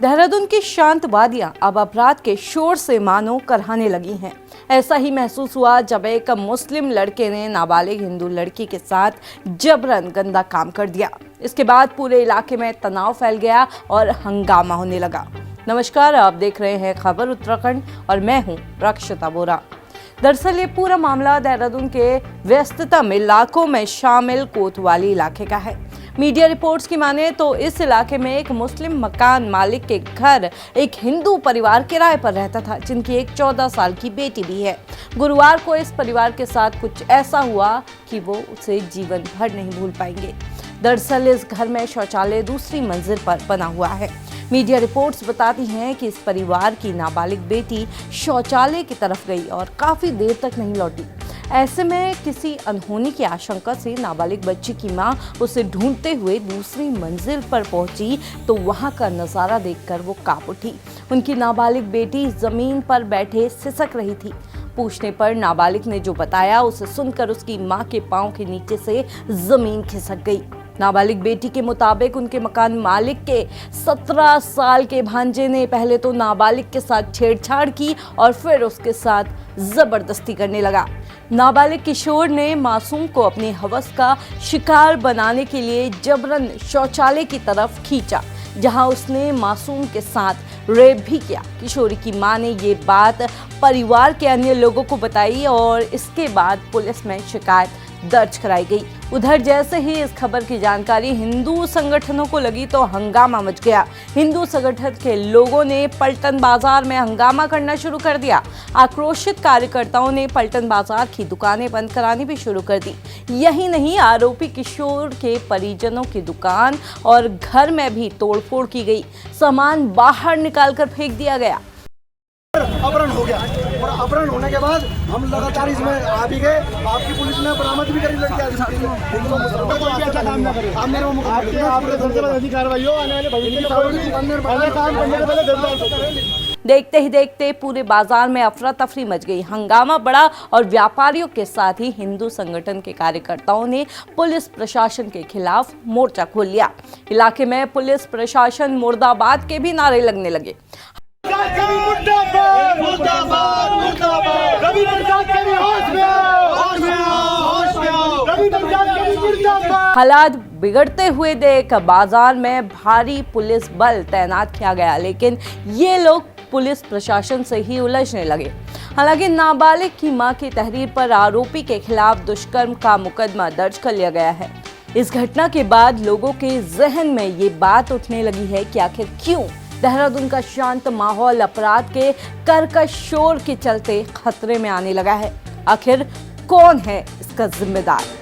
देहरादून की शांत वादियां अब अपराध के शोर से मानो कराने लगी हैं। ऐसा ही महसूस हुआ जब एक मुस्लिम लड़के ने नाबालिग हिंदू लड़की के साथ जबरन गंदा काम कर दिया। इसके बाद पूरे इलाके में तनाव फैल गया और हंगामा होने लगा। नमस्कार, आप देख रहे हैं खबर उत्तराखंड और मैं हूं रक्षिता बोरा। दरअसल ये पूरा मामला देहरादून के व्यस्ततम इलाकों में शामिल कोतवाली इलाके का है। मीडिया रिपोर्ट्स की माने तो इस इलाके में एक मुस्लिम मकान मालिक के घर एक हिंदू परिवार किराए पर रहता था, जिनकी एक 14 साल की बेटी भी है। गुरुवार को इस परिवार के साथ कुछ ऐसा हुआ कि वो उसे जीवन भर नहीं भूल पाएंगे। दरअसल इस घर में शौचालय दूसरी मंजिल पर बना हुआ है। मीडिया रिपोर्ट्स बताती हैं कि इस परिवार की नाबालिग बेटी शौचालय की तरफ गई और काफी देर तक नहीं लौटी। ऐसे में किसी अनहोनी की आशंका से नाबालिग बच्ची की मां उसे ढूंढते हुए दूसरी मंजिल पर पहुंची तो वहां का नजारा देखकर वो कांप उठी। उनकी नाबालिग बेटी जमीन पर बैठे सिसक रही थी। पूछने पर नाबालिग ने जो बताया उसे सुनकर उसकी मां के पांव के नीचे से जमीन खिसक गई। नाबालिग बेटी के मुताबिक उनके मकान मालिक के 17 साल के भांजे ने पहले तो नाबालिग के साथ छेड़छाड़ की और फिर उसके साथ जबरदस्ती करने लगा। नाबालिग किशोर ने मासूम को अपनी हवस का शिकार बनाने के लिए जबरन शौचालय की तरफ खींचा, जहां उसने मासूम के साथ रेप भी किया। किशोरी की मां ने ये बात परिवार के अन्य लोगों को बताई और इसके बाद पुलिस में शिकायत दर्ज कराई गई। उधर जैसे ही इस खबर की जानकारी हिंदू संगठनों को लगी तो हंगामा मच गया। हिंदू संगठन के लोगों ने पलटन बाजार में हंगामा करना शुरू कर दिया। आक्रोशित कार्यकर्ताओं ने पलटन बाजार की दुकानें बंद करानी भी शुरू कर दी। यही नहीं, आरोपी किशोर के परिजनों की दुकान और घर में भी तोड़फोड़ की गई। सामान बाहर निकालकर फेंक दिया गया। अपहरण हो गया और अपहरण होने के बाद हम लगातार इसमें आ भी गए। आपकी पुलिस ने बरामद भी करी लड़की। देखते ही देखते पूरे बाजार में अफरा तफरी मच गई। हंगामा बढ़ा और व्यापारियों के साथ ही हिंदू संगठन के कार्यकर्ताओं ने पुलिस प्रशासन के खिलाफ मोर्चा खोल लिया। इलाके में पुलिस प्रशासन मुर्दाबाद के भी नारे लगने लगे। हालात बिगड़ते हुए देख बाजार में भारी पुलिस बल तैनात किया गया, लेकिन ये लोग पुलिस प्रशासन से ही उलझने लगे। हालांकि नाबालिग की मां की तहरीर पर आरोपी के खिलाफ दुष्कर्म का मुकदमा दर्ज कर लिया गया है। इस घटना के बाद लोगों के जहन में ये बात उठने लगी है कि आखिर क्यों देहरादून का शांत माहौल अपराध के कर्कश शोर के चलते खतरे में आने लगा है। आखिर कौन है इसका जिम्मेदार?